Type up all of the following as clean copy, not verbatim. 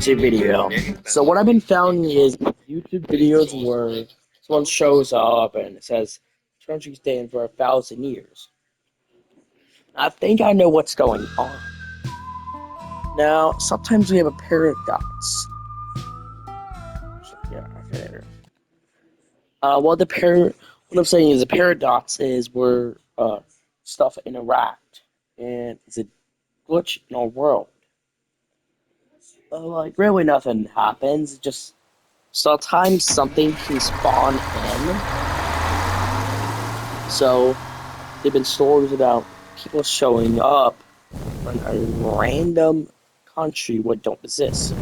YouTube video. So what I've been found is YouTube videos where someone shows up and it says country stand for 1,000 years. I think I know what's going on. Now, sometimes we have a paradox. Yeah, okay. What I'm saying is a paradox is where stuff interact, and it's a glitch in our world. Like really nothing happens. Just sometimes something can spawn in. So there've been stories about people showing up in a random country what don't exist.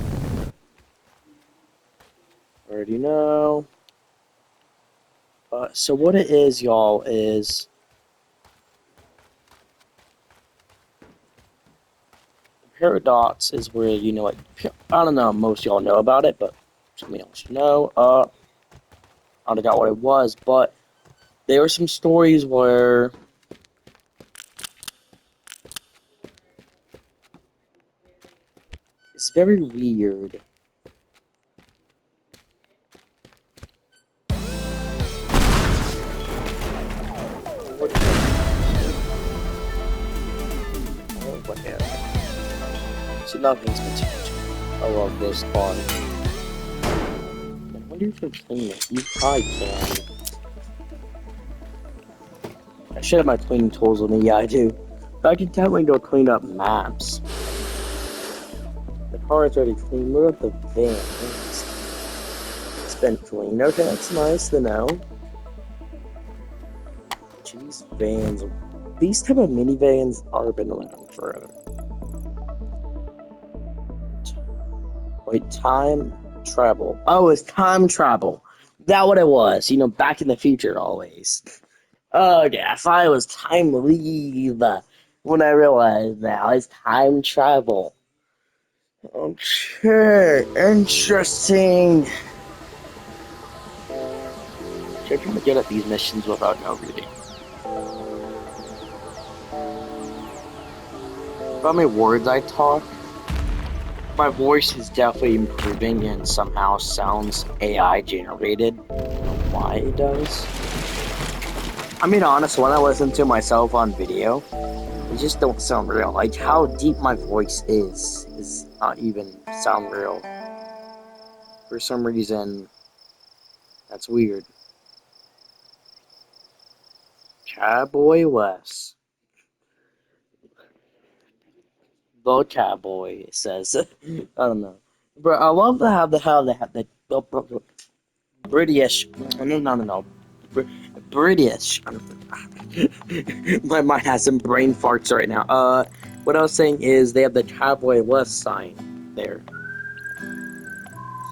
Already know. So what it is, y'all, is paradox is where like I don't know most y'all know about it, but something else know. I forgot what it was, but there were some stories where it's very weird. What the oh, what the hell? So nothing's potential. I love this spawn. I wonder if you can clean it. You probably can. I should have my cleaning tools with me. Yeah, I do. But I can definitely go clean up maps. The car is already clean. What about the van? It's been cleaned. Okay, that's nice to know. Jeez, vans. These type of minivans are been around forever. Wait, time travel. Oh, it's time travel. That what it was. Back in the future always. Oh yeah, I thought it was time leave. When I realized now it's time travel. Okay, interesting. So I'm trying to get at these missions without no reading. How many words I talk, my voice is definitely improving and somehow sounds AI generated. I don't know why it does. I mean, honestly, when I listen to myself on video, it just don't sound real. Like how deep my voice is not even sound real. For some reason, that's weird. Cowboy West. The Cowboy says. I don't know. But I love how they have the British. No. British. My mind has some brain farts right now. What I was saying is they have the Cowboy West sign there.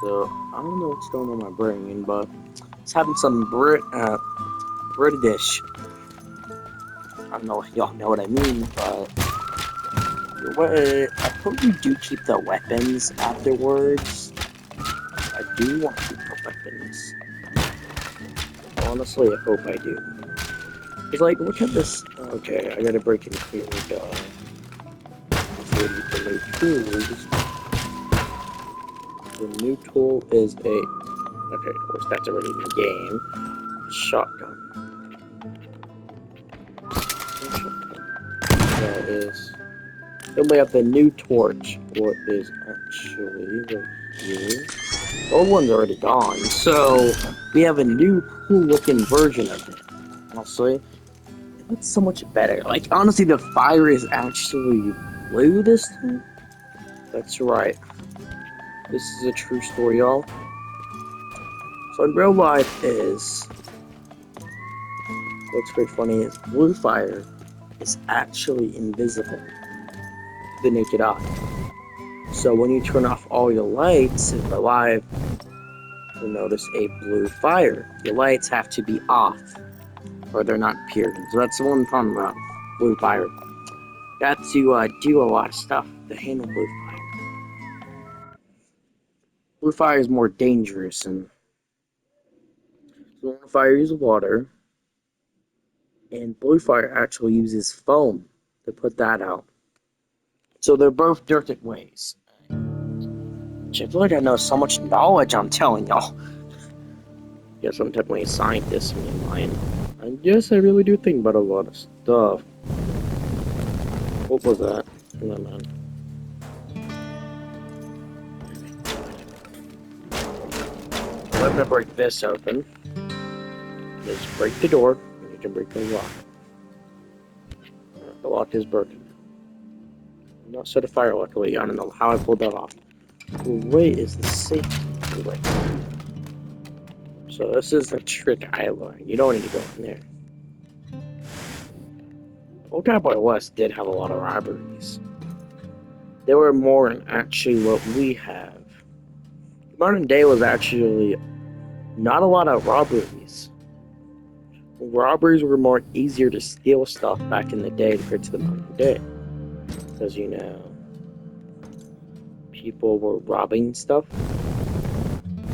So I don't know what's going on in my brain, but it's having some British. I don't know if y'all know what I mean, but I hope you do keep the weapons afterwards. I do want to keep the weapons. Honestly, I hope I do. It's like, look at this. Okay, I gotta break into here. The tools. The new tool is a. Okay, of course, that's already in the game. Shotgun. That is. Then we have the new torch. What is actually right here? The old one's already gone, so we have a new cool looking version of it. Honestly, it looks so much better. Like, honestly, the fire is actually blue this time. That's right. This is a true story, y'all. So in real life what's pretty funny is blue fire is actually invisible to the naked eye. So when you turn off all your lights in real life, you'll notice a blue fire. Your lights have to be off or they're not appearing. So that's the one problem about blue fire. Got to do a lot of stuff to handle blue fire. Blue fire is more dangerous, and blue fire uses water, and blue fire actually uses foam to put that out. So they're both different ways. much. I feel like I know so much knowledge, I'm telling y'all. Yes, I'm definitely a scientist in my mind. And yes, I really do think about a lot of stuff. What was that? No, man. Let me break this open. Let's break the door, and you can break the lock. The lock is broken. Not set a fire, luckily. I don't know how I pulled that off. Where is the safety? Wait. So this is the trick I learned. You don't need to go in there. Old Cowboy West did have a lot of robberies. They were more than actually what we have. Modern day was actually not a lot of robberies. Robberies were more easier to steal stuff back in the day compared to the modern day. Because, you know, people were robbing stuff.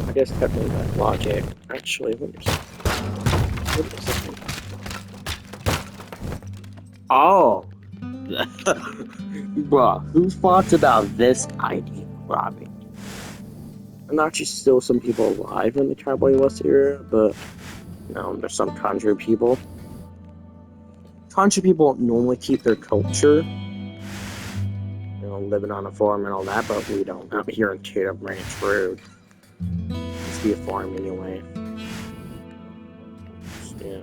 I guess technically that logic. Actually, what is this thing? Oh! Bruh, who thought about this idea of robbing? And actually still some people alive in the Cowboy West era, but you know, there's some country people. Country people normally keep their culture, you know, living on a farm and all that, but we don't. Out here in Teardown Ranch Road, it's be a farm anyway. Yeah.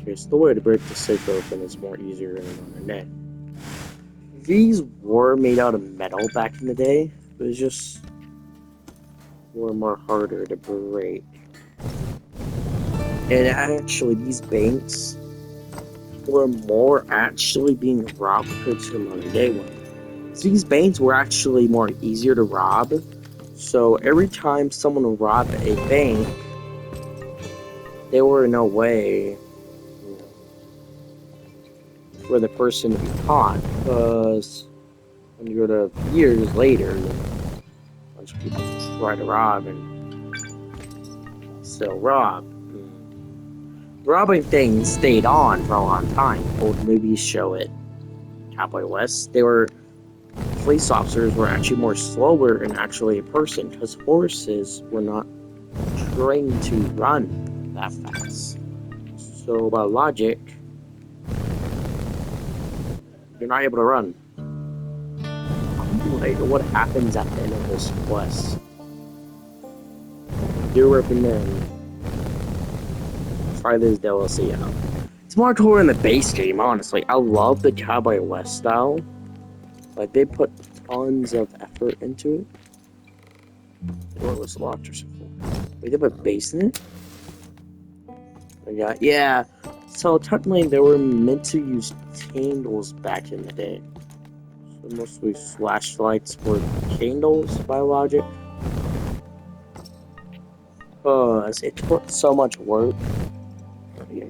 Okay, so the way to break the safe open is more easier than on the net. These were made out of metal back in the day, but it's just were more harder to break. And actually, these banks were more actually being robbed compared to the modern day one. So these banks were actually more easier to rob. So every time someone robbed a bank, there were no way for the person to be caught. Because when you go to years later, a bunch of people try to rob and still rob. Robbing things stayed on for a long time. Old movies show it. Cowboy West, they were police officers were actually more slower than actually a person because horses were not trained to run that fast. So by logic, you're not able to run. Like, what happens at the end of this quest? Do recommend try this DLC out. It's more cooler than the base game, honestly. I love the Cowboy West style. Like, they put tons of effort into it. The door was locked or something. Wait, they put bass in it? Yeah. So, technically, they were meant to use candles back in the day. So, mostly flashlights were candles by logic. Because it took so much work.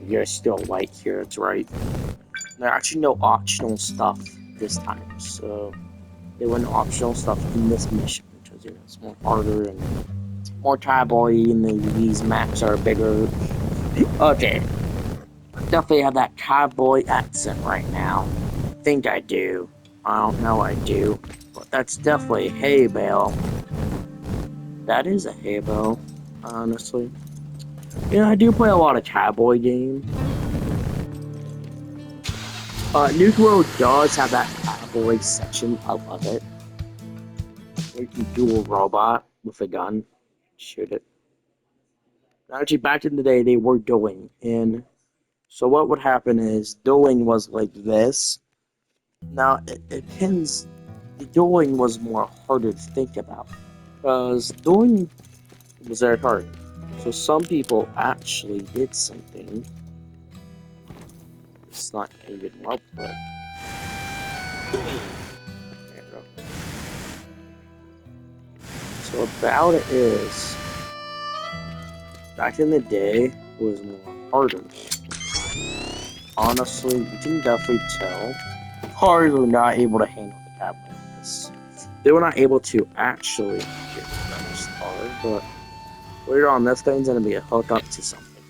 You're still white here, that's right. There are actually no optional stuff this time, so there wasn't optional stuff in this mission because you know it's more harder and more cowboy and these maps are bigger. Okay, definitely have that cowboy accent right now. Think I do. I don't know I do, but that's definitely a hay bale. That is a hay bale, honestly. Yeah, I do play a lot of cowboy games. Nuke World does have that cowboy section. I love it. Where you can duel robot with a gun, shoot it. Actually, back in the day, they were dueling, and so what would happen is dueling was like this. Now it depends. The dueling was more harder to think about because dueling was very hard. So some people actually did something. It's not a good output. So about it is, back in the day, it was more harder. Honestly, you can definitely tell. Cars were not able to handle the tablet. They were not able to actually get another star, but later on, this thing's gonna be hooked up to something.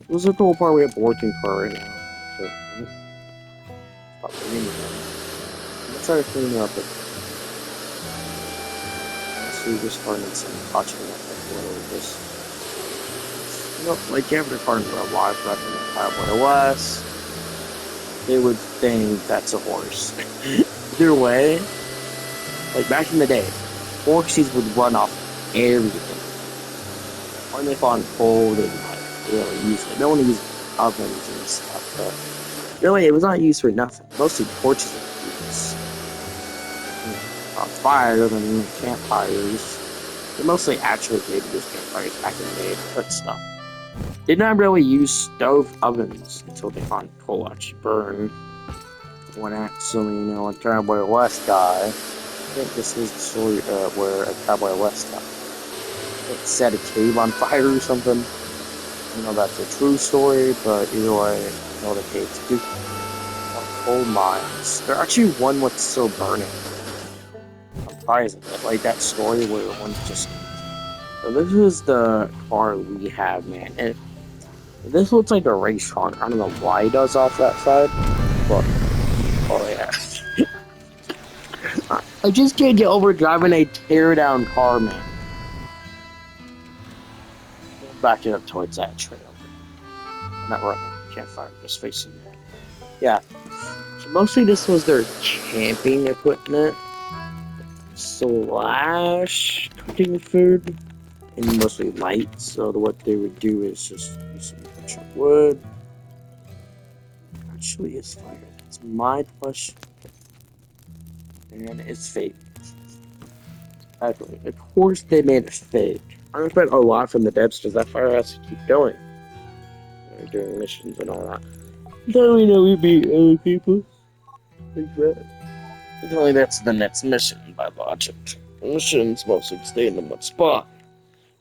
This is a cool part. We have a working car right now. So, stop ringing again. Let's try to clean it up. mostly just finding some touching that really just, like every part of a live weapon in Cowboy West, they would think that's a horse. Either way, like back in the day, horses would run off everything. When they found coal, they would like really use it. No one used ovens and stuff, but really it was not used for nothing. Mostly torches were used. On fire than campfires. They mostly actually did use campfires back in the day to cook stuff. Did not really use stove ovens until they found coal actually burned. When actually, a Cowboy West guy, I think this is the story where a Cowboy West guy set a cave on fire or something. That's a true story, but either way, the caves do coal mines. They're actually one what's still burning. Surprising, like that story where one just. So this is the car we have, man. And this looks like a race car. I don't know why it does off that side, but oh yeah. I just can't get over driving a teardown car, man. Back it up towards that trail. I'm not running. Can't find just facing that. Yeah. So mostly this was their camping equipment / cooking food. And mostly light. So what they would do is just use a bunch of wood. Actually, it's fire. That's my question. And it's fake. Actually, of course they made it fake. I expect a lot from the devs because that fire has to keep going. They're doing missions and all that. Then we know we beat other people. Like that. Only that's the next mission by logic. Missions mostly stay in the one spot.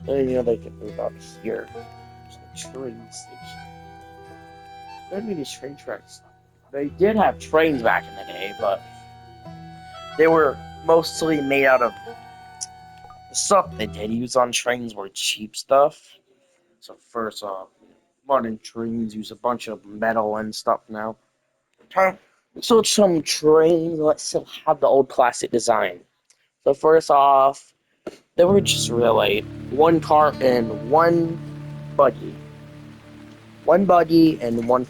And they can move out here. There's a train station. There'd be these train tracks. They did have trains back in the day, but they were mostly made out of the stuff they did use on trains were cheap stuff. So first off, modern trains use a bunch of metal and stuff now. So some trains that still have the old classic design. So first off, they were just really one car and one buggy. One buggy and one.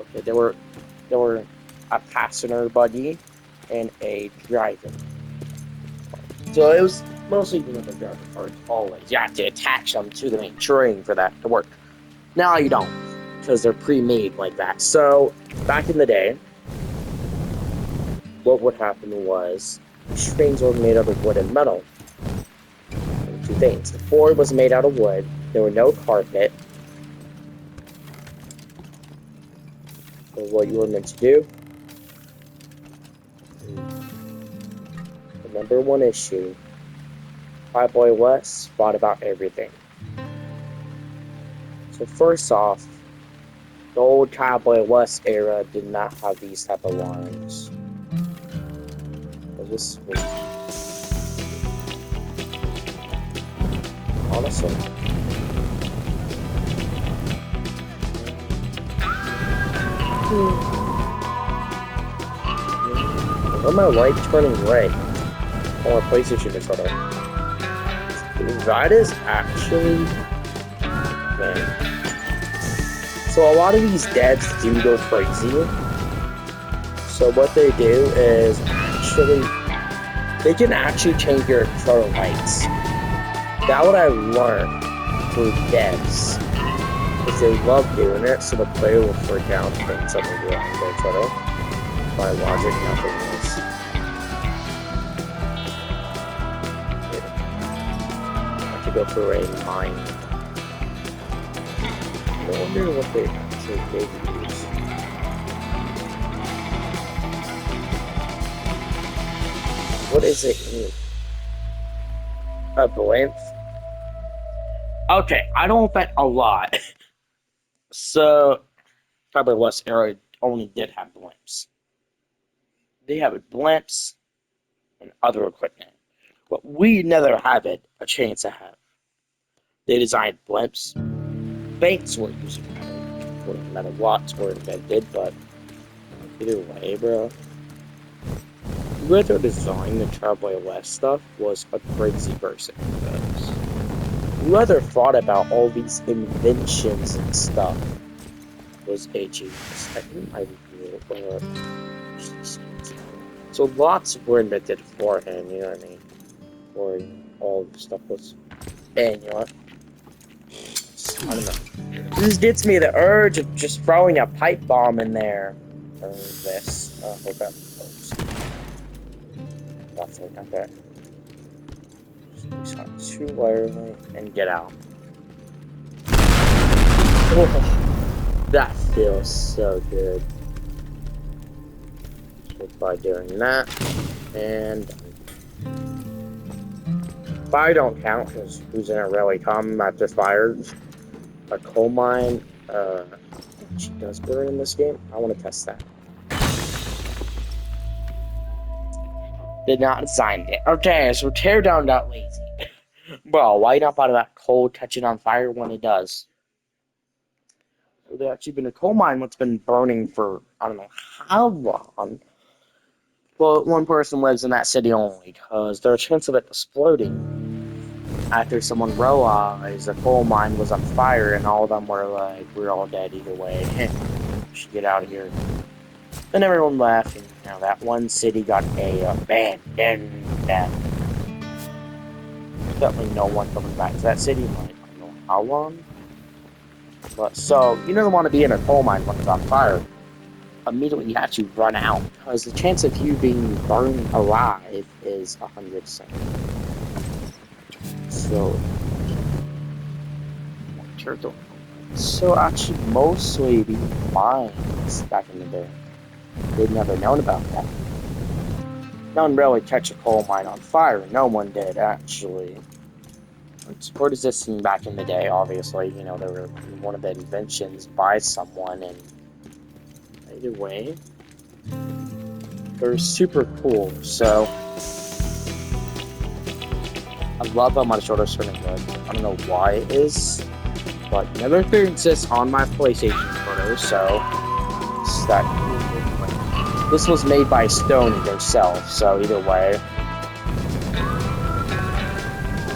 Okay, there were a passenger buggy and a driver. So it was mostly the driver cars always. You have to attach them to the main train for that to work. Now you don't, because they're pre-made like that. So back in the day, what would happen was trains were made out of wood and metal. And two things. The floor was made out of wood. There were no carpet. So what you were meant to do. The number one issue. Cowboy West fought about everything. So first off, the old Cowboy West era did not have these type of lines. This was honestly. Why am my light turning red? Oh, my PlayStation controller. That is actually... Man. So a lot of these devs do go crazy. So what they do is actually... They can actually change your controller lights. That's what I learned through devs. Because they love doing it, so the player will freak out and think something wrong with their controller. By logic, nothing is. To go through a mine. I wonder what they actually did use. What is it? A blimp? Okay, I don't bet a lot. So, Cowboy West era only did have blimps. They have blimps and other equipment. But we never had it a chance to have. They designed blimps. Banks weren't using metal. Metal lots were invented, but either way, bro. whoever designed the Cowboy West stuff was a crazy person. Because whoever thought about all these inventions and stuff was a genius. I think I review it. So lots were invented beforehand, you know what I mean? Or all the stuff was. And you know what? I don't know. This gets me the urge of just throwing a pipe bomb in there. Or this. Hope that works. Definitely not that. Just too wirely and get out. Oh, that feels so good. Just by doing that. And fire don't count because who's in a really come after fire? A coal mine, she does burn in this game. I want to test that. Did not design it. Okay, so Teardown got lazy. Well, why not out of that coal catching on fire when it does? So there's actually been a coal mine that's been burning for I don't know how long. Well, one person lives in that city only because there's a chance of it exploding after someone realized the coal mine was on fire and all of them were like, we're all dead either way. We should get out of here. Then everyone left, and you know, that one city got abandoned. Definitely no one coming back to that city. Like, I don't know how long. But so, you don't want to be in a coal mine when it's on fire. Immediately you have to run out, because the chance of you being burned alive is 100%. So, turtle. So actually, mostly the mines back in the day, they'd never known about that. No one really catch a coal mine on fire. No one did actually. Support existing back in the day, obviously, you know, they were one of the inventions by someone, and either way, they're super cool. So. I love how my shoulders turning good. I don't know why it is, but never exists on my PlayStation photos, so this was made by Sony themselves, so either way.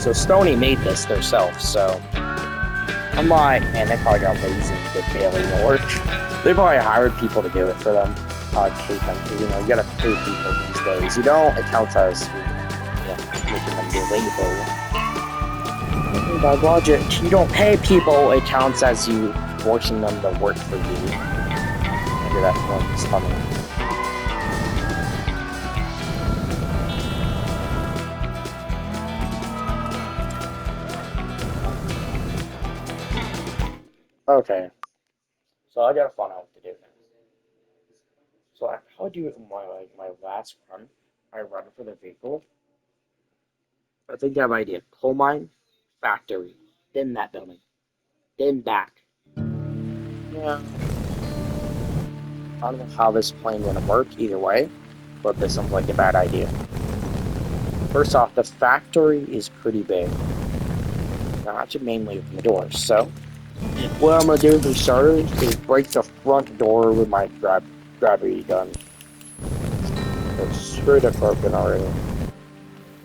So Sony made this themselves, so I'm like, man, they probably got lazy and did daily work. They probably hired people to do it for them. I hate them, because, you know, you gotta pay people these days. You don't, it counts as making them do labor. By logic, you don't pay people, it counts as you forcing them to work for you. Maybe that point is funny. Okay. So I gotta find out what to do. So how I do it in my last run, I run for the vehicle. I think I have an idea. Coal mine, factory, then that building, then back. Yeah. I don't know how this plan gonna work either way, but this sounds like a bad idea. First off, the factory is pretty big. Now I should mainly open the doors, so what I'm gonna do for starters is break the front door with my gravity gun. It's straight up broken already.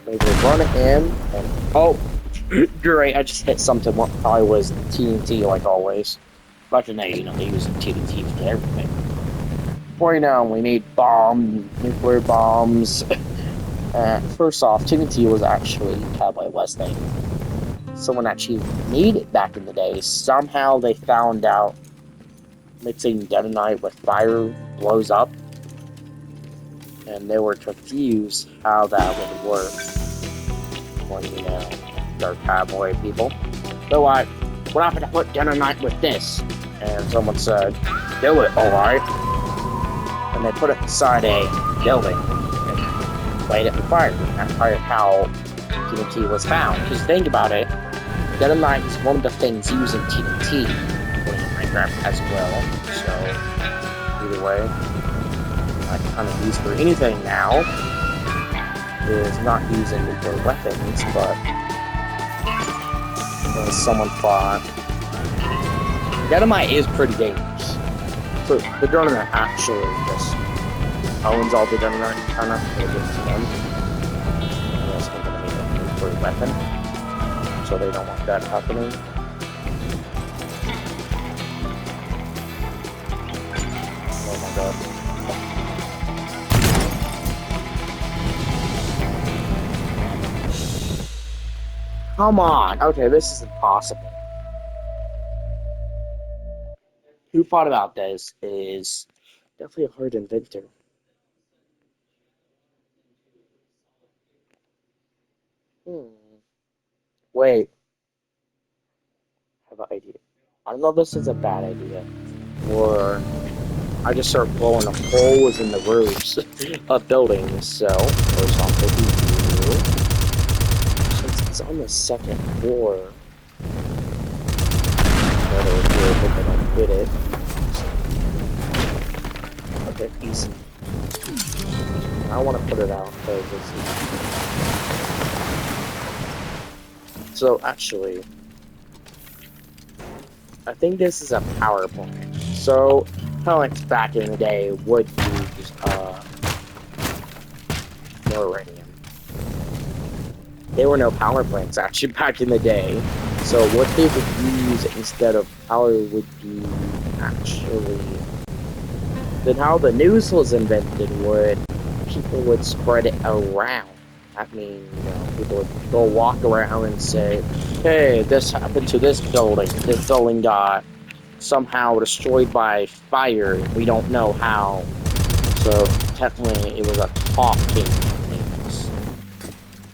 Maybe run it in, and oh, great! I just hit something. What probably was TNT, like always. But today, you know, they use TNT for everything. Before you know, we need nuclear bombs. First off, TNT was actually Cowboy West thing. Someone actually made it back in the day. Somehow they found out mixing detonite with fire blows up, and they were confused how that would work. When, you know, they're cowboy people. They're like, we're not gonna put detonite with this. And someone said, do it, alright. And they put it inside a building and laid it in fire. That's probably how TNT was found. Because think about it, detonite is one of the things used in TNT, according to Minecraft as well. So, either way, I kind of use for anything now is not using nuclear weapons, but someone thought dynamite is pretty dangerous. So the drone actually just owns all the gun runner, we'll give it to them. Unless I'm gonna make a nuclear weapon. So they don't want that happening. Oh my god. Come on! Okay, this is impossible. Who thought about this is definitely a hard inventor. Wait, I have an idea. I don't know if this is a bad idea. Or I just start blowing holes in the roofs of buildings, so, or something. Since it's on the second floor, but they don't get it. Okay, easy. I want to put it out because it's... So, actually, I think this is a power plant. So, plants back in the day would use uranium. There were no power plants actually back in the day. So what they would use instead of power would be actually... Then how the news was invented would... People would spread it around. That means, you know, people would go walk around and say, hey, this happened to this building. This building got somehow destroyed by fire. We don't know how. So technically it was a talking things.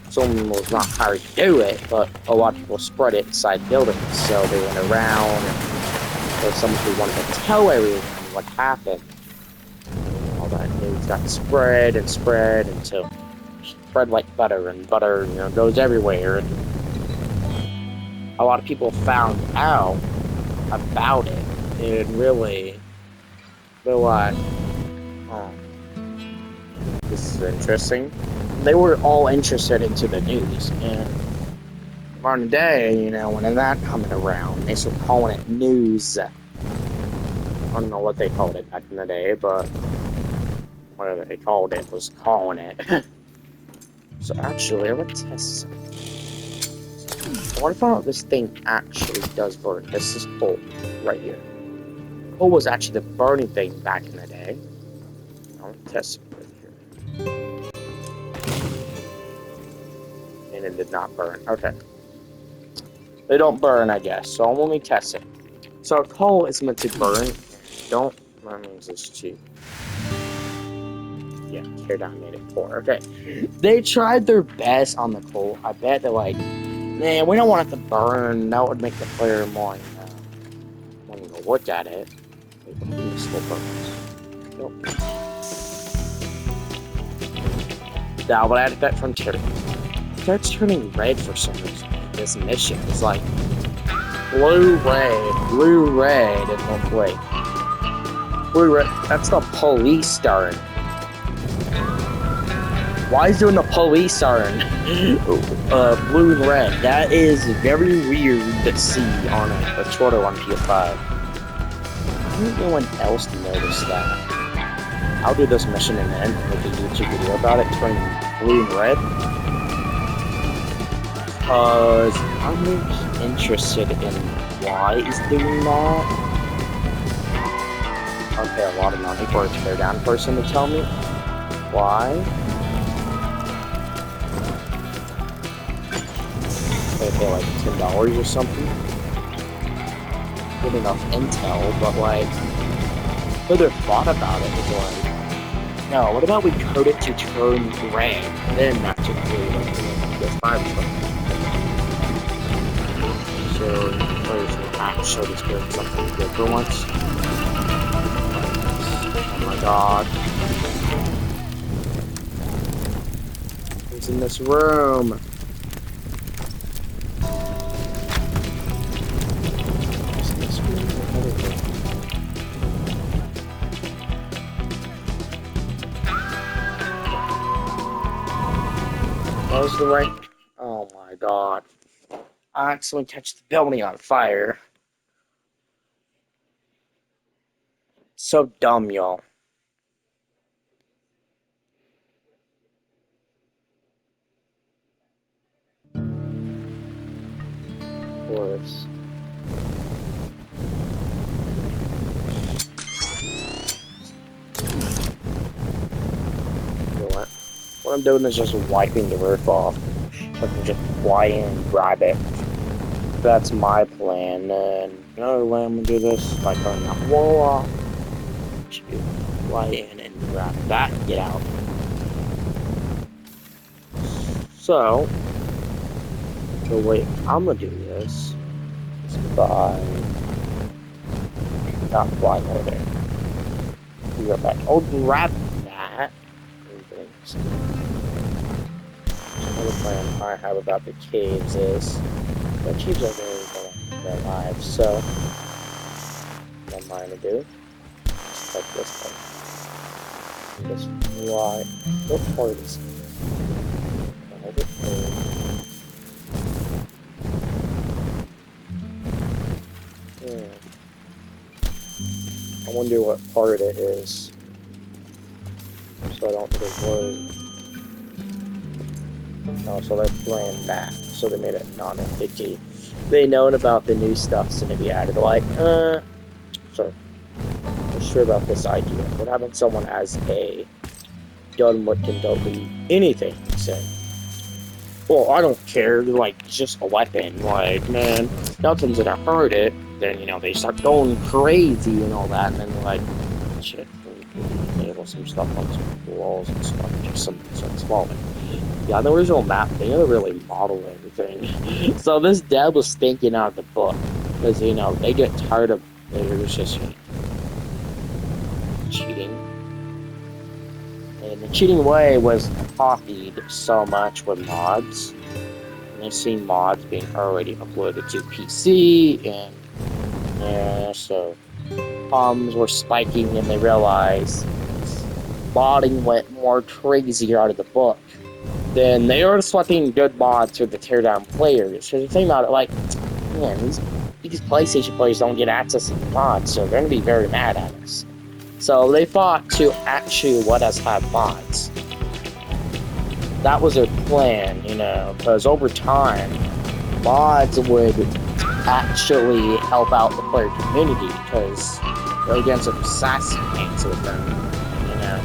Someone was not hired to do it, but a lot of people spread it inside buildings. So they went around and or someone who wanted to tell everyone what happened. All that news got spread and spread until spread like butter, and butter, you know, goes everywhere. And a lot of people found out about it and really they're like, oh, this is interesting. They were all interested into the news, and on the day, you know, when that coming around, they started calling it news. I don't know what they called it back in the day, but whatever they called it was calling it. So actually, I'm gonna test something. I want to find out if this thing actually does burn. This is coal right here. Coal was actually the burning thing back in the day. I'm gonna test it right here. And it did not burn. Okay. They don't burn, I guess. So I'm only testing. So coal is meant to burn. Don't. That means it's cheap. Yeah, Teardown made it poor. Okay. They tried their best on the coal. I bet they're like, man, we don't want it to burn. That would make the player more, when you look at it. It still burns. Nope. Now, but I had that from Teardown. It starts turning red for some reason. This mission is like blue, red, and wait. Blue, red. That's the police siren. Why is doing the police siren? Blue and red. That is very weird to see on a Teardown on PS5. Didn't anyone else notice that? I'll do this mission and then make a YouTube video about it, turning blue and red. Because I'm really interested in why it's doing that. I'll pay a lot of money for a Teardown person to tell me why. They pay like $10 or something. Good enough intel, but like, who their thought about it is like, no, what about we code it to turn red, then that's just really like the PS5 stuff. So, players will have to show this game something good for once. Oh my god. Who's in this room? That was the right... Oh my god. I accidentally catch the building on fire. So dumb, y'all. course. You know what? What I'm doing is just wiping the roof off. So I can just fly in and grab it. That's my plan. And another way I'm gonna do this by turning that wall off. To fly in and grab that. Get out. So the way I'm gonna do this is by not flying over there. We go back. I'll grab that. Another plan I have about the caves is the caves are very alive, so what I'm going to do is like this thing. Just fly. What part is it? I wonder what part it is, so I don't get worried. Oh, so they're playing that, so they made it non-sticky. They known about the new stuff's gonna be added. Like, sorry, I'm sure about this idea. What happens if someone has done what can delete anything? Say, well, I don't care. Like, it's just a weapon. Like, man, nothing's gonna hurt it. Then, you know, they start going crazy and all that, and then they're like, shit, enable some stuff on some walls and stuff, just some small thing. Yeah, the original map, they never really model everything. So this dev was thinking out of the book, because, you know, they get tired of it was just cheating. And the cheating way was copied so much with mods. And I've seen mods being already uploaded to PC, and yeah, so problems were spiking, and they realized modding went more crazy out of the book. Then they were swapping good mods for the Teardown players. So the thing about it, like, man, these PlayStation players don't get access to the mods, so they're gonna be very mad at us. So they fought to actually let us have mods. That was their plan, you know, because over time, mods would actually help out the player community, because they'll get some sassy things with them, you know.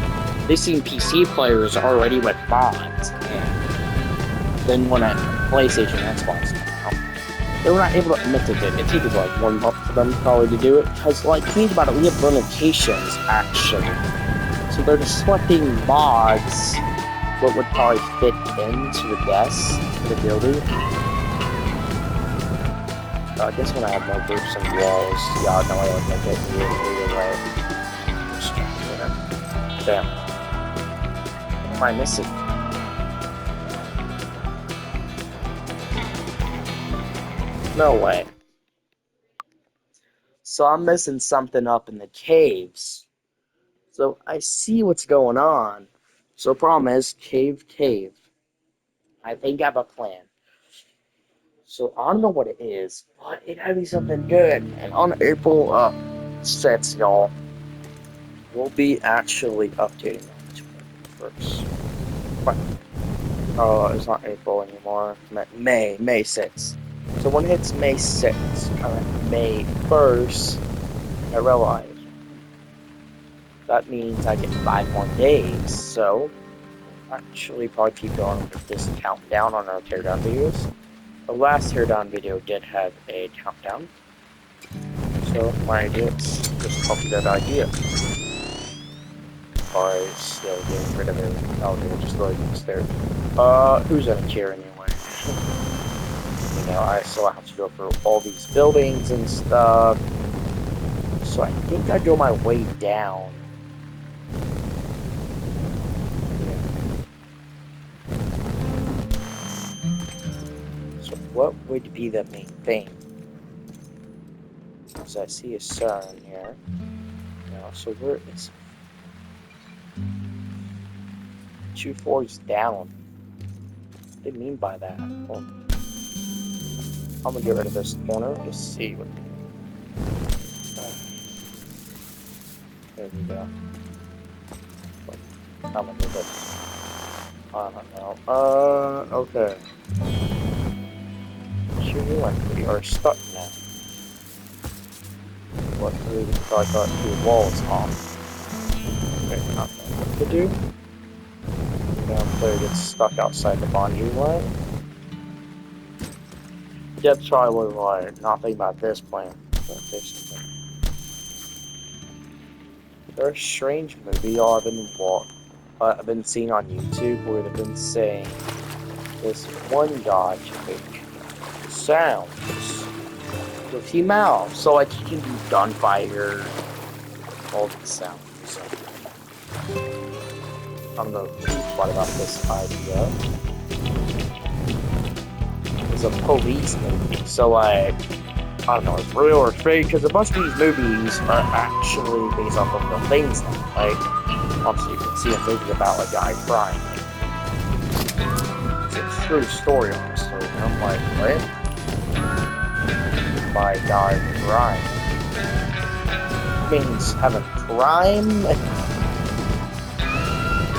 They've seen PC players already with mods, and then when a PlayStation and Xbox came out, they were not able to admit to it. It took like 1 month for them probably to do it, because, like, think about it, we have limitations, actually. So they're just selecting mods what would probably fit into the desk for the building. I guess when I have more roofs and walls, yeah, no, I don't think it either way. Damn. What am I missing? No way. So I'm missing something up in the caves. So I see what's going on. So the problem is, cave. I think I have a plan. So I don't know what it is, but it had to be something good. And on April 6th, y'all, we'll be actually updating on first. But it's not April anymore. May 6th. So when it hits May 6th, May 1st, I realize that means I get 5 more days. So actually probably keep going with this countdown on our Teardown videos. The last Teardown video did have a countdown, so my idea is just copy that idea. Or getting rid of it. Oh, they just like this there. Who's gonna care anyway? You know, I still have to go through all these buildings and stuff. So I think I go my way down. What would be the main thing? Because I see a sun here. Now, so where is 2 floors down? What do they mean by that? Well, I'm gonna get rid of this corner to see what. There we go. I'm gonna do this. I don't know. Okay. you, and we are stuck now. What do we thought the wall is off? Okay, not what to do. Now player gets stuck outside the boundary line. Yep, try was like nothing about this plan. There's a strange movie I've been seeing on YouTube where they've been saying this one guy can make sounds with his mouth, so like he can do gunfire, all these sounds. So, I don't know what about this idea. It's a police movie, so like I don't know, it's real or fake, because a bunch of these movies are actually based off of real things now. Like, obviously you can see a movie about a guy crying. It's a true story, honestly. And I'm like, what? My guy crying. Means having crime?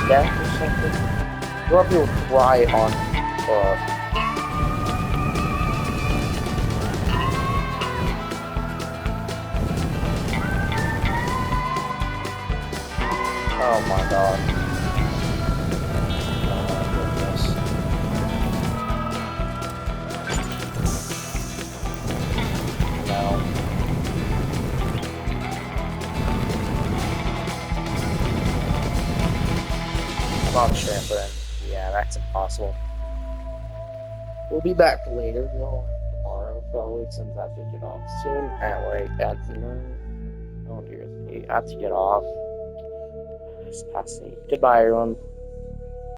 Death or something? A lot of people cry on, oh my god. Oh my goodness. No. I'm not sure, but yeah, that's impossible. We'll be back later, tomorrow, probably, since I have to get off soon. At like, at 9. Oh dear, I have to get off. It's past 8. Goodbye, everyone.